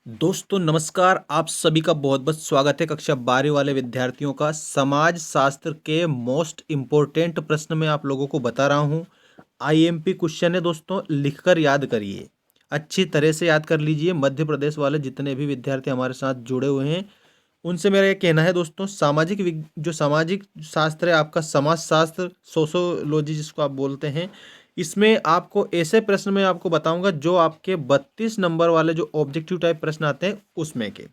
दोस्तों नमस्कार। आप सभी का बहुत बहुत स्वागत है कक्षा 12 वाले विद्यार्थियों का। समाज शास्त्र के मोस्ट इम्पोर्टेंट प्रश्न में आप लोगों को बता रहा हूँ। आईएमपी क्वेश्चन है दोस्तों, लिखकर याद करिए, अच्छी तरह से याद कर लीजिए। मध्य प्रदेश वाले जितने भी विद्यार्थी हमारे साथ जुड़े हुए हैं उनसे मेरा ये कहना है दोस्तों, जो सामाजिक शास्त्र है आपका, समाज शास्त्र, सोशोलॉजी जिसको आप बोलते हैं, इसमें आपको ऐसे प्रश्न मैं आपको बताऊंगा जो आपके 32 नंबर वाले जो ऑब्जेक्टिव टाइप प्रश्न आते हैं उसमें के।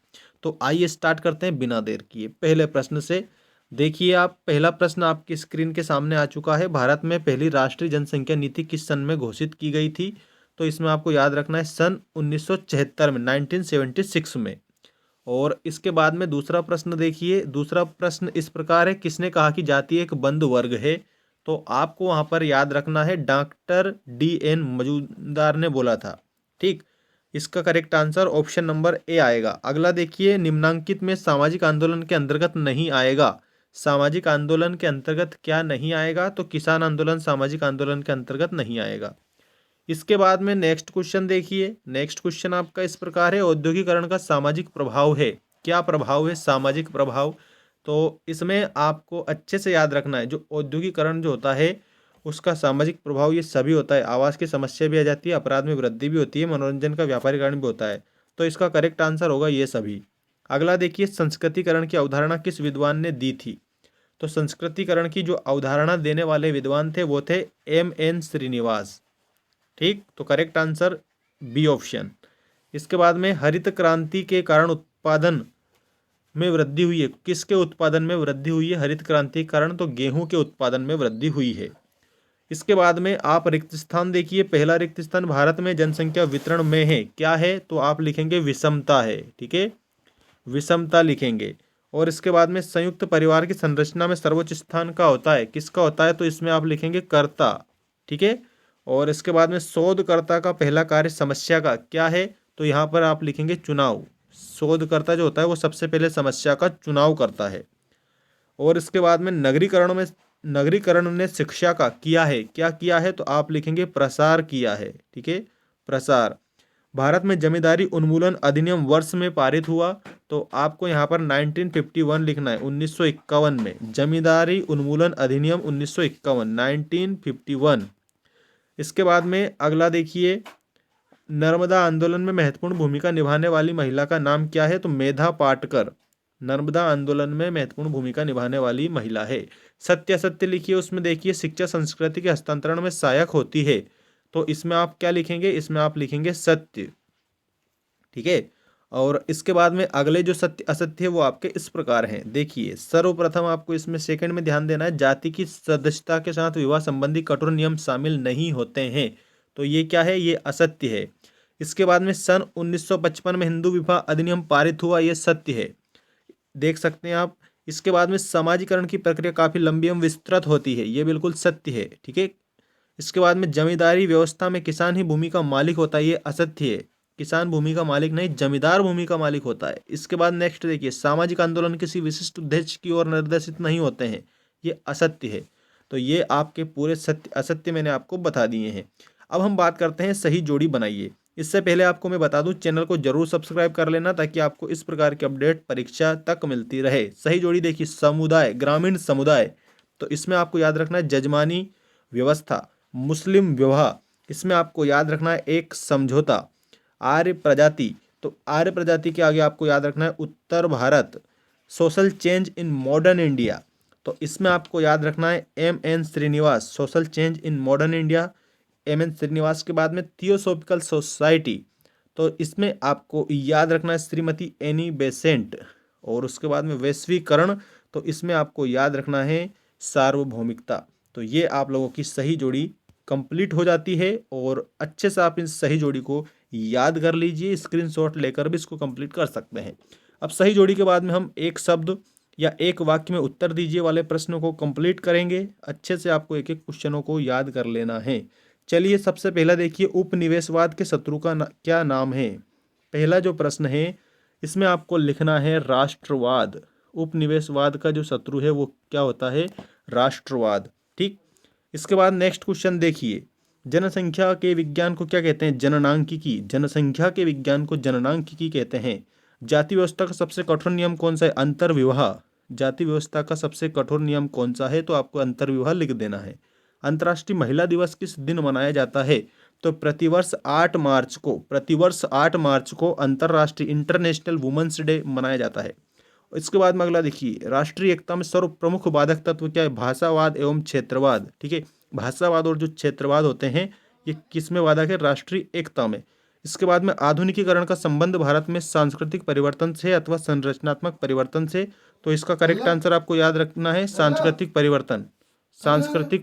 तो आइए स्टार्ट करते हैं बिना देर किए पहले प्रश्न से। देखिए आप, पहला प्रश्न आपकी स्क्रीन के सामने आ चुका है। भारत में पहली राष्ट्रीय जनसंख्या नीति किस सन में घोषित की गई थी? तो इसमें आपको याद रखना है सन 1976 में, 1976 में। और इसके बाद में दूसरा प्रश्न देखिए, दूसरा प्रश्न इस प्रकार है, किसने कहा कि जाति एक बंद वर्ग है? तो आपको वहां पर याद रखना है डॉक्टर D.N. मजूमदार ने बोला था। ठीक, इसका correct answer option number A आएगा। अगला देखिए, निम्नांकित में सामाजिक आंदोलन के अंतर्गत नहीं आएगा। सामाजिक आंदोलन के अंतर्गत क्या नहीं आएगा? तो किसान आंदोलन सामाजिक आंदोलन के अंतर्गत नहीं आएगा। इसके बाद में नेक्स्ट क्वेश्चन देखिए, नेक्स्ट क्वेश्चन आपका इस प्रकार है, औद्योगिकरण का सामाजिक प्रभाव है। क्या प्रभाव है? सामाजिक प्रभाव। तो इसमें आपको अच्छे से याद रखना है, जो औद्योगिकरण जो होता है उसका सामाजिक प्रभाव ये सभी होता है। आवास की समस्या भी आ जाती है, अपराध में वृद्धि भी होती है, मनोरंजन का व्यापारीकरण भी होता है। तो इसका करेक्ट आंसर होगा ये सभी। अगला देखिए, संस्कृतिकरण की अवधारणा किस विद्वान ने दी थी? तो संस्कृतिकरण की जो अवधारणा देने वाले विद्वान थे वो थे M.N. श्रीनिवास। ठीक, तो करेक्ट आंसर बी ऑप्शन। इसके बाद में हरित क्रांति के कारण उत्पादन में वृद्धि हुई है। किसके उत्पादन में वृद्धि हुई है हरित क्रांति के कारण? तो गेहूं के उत्पादन में वृद्धि हुई है। इसके बाद में आप रिक्त स्थान देखिए, पहला रिक्त स्थान भारत में जनसंख्या वितरण में है, क्या है? तो आप लिखेंगे विषमता है। ठीक है, विषमता लिखेंगे। और इसके बाद में संयुक्त परिवार की संरचना में सर्वोच्च स्थान का होता है, किसका होता है? तो इसमें आप लिखेंगे कर्ता। ठीक है, और इसके बाद में शोधकर्ता का पहला कार्य समस्या का क्या है? तो यहाँ पर आप लिखेंगे चुनाव। शोधकर्ता जो होता है वो सबसे पहले समस्या का चुनाव करता है। और इसके बाद में नगरीकरण ने शिक्षा का किया है, क्या किया है? तो आप लिखेंगे प्रसार किया है। ठीक है, प्रसार। भारत में जमींदारी उन्मूलन अधिनियम वर्ष में पारित हुआ? तो आपको यहाँ पर 1951 लिखना है, 1951 में जमींदारी उन्मूलन अधिनियम 1951, 1951। इसके बाद में अगला देखिए, नर्मदा आंदोलन में महत्वपूर्ण भूमिका निभाने वाली महिला का नाम क्या है? तो मेधा पाटकर नर्मदा आंदोलन में महत्वपूर्ण भूमिका निभाने वाली महिला है। सत्य असत्य लिखिए, उसमें देखिए शिक्षा संस्कृति के हस्तांतरण में सहायक होती है। तो इसमें आप क्या लिखेंगे? इसमें आप लिखेंगे सत्य। ठीक है, और इसके बाद में अगले जो सत्य असत्य है वो आपके इस प्रकार हैं। देखिए सर्वप्रथम आपको इसमें सेकंड में ध्यान देना है, जाति की सदस्यता के साथ विवाह संबंधी कठोर नियम शामिल नहीं होते हैं। तो ये क्या है? ये असत्य है। इसके बाद में सन 1955 में हिंदू विवाह अधिनियम पारित हुआ, ये सत्य है, देख सकते हैं आप। इसके बाद में समाजीकरण की प्रक्रिया काफी लंबी एवं विस्तृत होती है, ये बिल्कुल सत्य है। ठीक है, इसके बाद में जमींदारी व्यवस्था में किसान ही भूमि का मालिक होता है, ये असत्य है। किसान भूमि का मालिक नहीं, जमींदार भूमि का मालिक होता है। इसके बाद नेक्स्ट देखिए, सामाजिक आंदोलन किसी विशिष्ट उद्देश्य की ओर निर्देशित नहीं होते हैं, ये असत्य है। तो ये आपके पूरे सत्य असत्य मैंने आपको बता दिए हैं। अब हम बात करते हैं सही जोड़ी बनाइए। इससे पहले आपको मैं बता दूं, चैनल को जरूर सब्सक्राइब कर लेना ताकि आपको इस प्रकार की अपडेट परीक्षा तक मिलती रहे। सही जोड़ी देखिए, समुदाय, ग्रामीण समुदाय, तो इसमें आपको याद रखना है जजमानी व्यवस्था, मुस्लिम विवाह, इसमें आपको याद रखना है एक समझौता, आर्य प्रजाति, तो आर्य प्रजाति के आगे आपको याद रखना है Uttar Bharat, social change in modern India, तो इसमें आपको याद रखना है M.N. Srinivas, social change in modern India. M.N. Srinivas के बाद में थियोसॉफिकल सोसाइटी, तो इसमें आपको याद रखना है श्रीमती एनी बेसेंट। और उसके बाद में वैश्वीकरण, तो इसमें आपको याद रखना है सार्वभौमिकता। तो ये आप लोगों की सही जोड़ी कंप्लीट हो जाती है, और अच्छे से आप इस सही जोड़ी को याद कर लीजिए, स्क्रीनशॉट लेकर भी इसको कंप्लीट कर सकते हैं। अब सही जोड़ी के बाद में हम एक शब्द या एक वाक्य में उत्तर दीजिए वाले प्रश्नों को कंप्लीट करेंगे। अच्छे से आपको एक एक क्वेश्चनों को याद कर लेना है। चलिए सबसे पहला देखिए, उपनिवेशवाद के शत्रु का क्या नाम है? पहला जो प्रश्न है इसमें आपको लिखना है राष्ट्रवाद। उपनिवेशवाद का जो शत्रु है वो क्या होता है? राष्ट्रवाद। ठीक, इसके बाद नेक्स्ट क्वेश्चन देखिए, जनसंख्या के विज्ञान को क्या कहते हैं? जननांकिकी। जनसंख्या के विज्ञान को जननांकिकी कहते हैं। जाति व्यवस्था का सबसे कठोर नियम कौन सा है? अंतर्विवाह। जाति व्यवस्था का सबसे कठोर नियम कौन सा है? तो आपको अंतर्विवाह लिख देना है। अंतर्राष्ट्रीय महिला दिवस किस दिन मनाया जाता है? तो प्रतिवर्ष 8 मार्च को अंतर्राष्ट्रीय इंटरनेशनल वुमेन्स डे मनाया जाता है। इसके बाद में अगला देखिए, राष्ट्रीय एकता में सर्व प्रमुख बाधक तत्व क्या है? भाषावाद एवं क्षेत्रवाद। ठीक है, भाषावाद और जो क्षेत्रवाद होते हैं ये किस में बाधक है? राष्ट्रीय एकता में। इसके बाद में आधुनिकीकरण का संबंध भारत में सांस्कृतिक परिवर्तन से अथवा संरचनात्मक परिवर्तन से। तो इसका करेक्ट आंसर आपको याद रखना है सांस्कृतिक परिवर्तन। सांस्कृतिक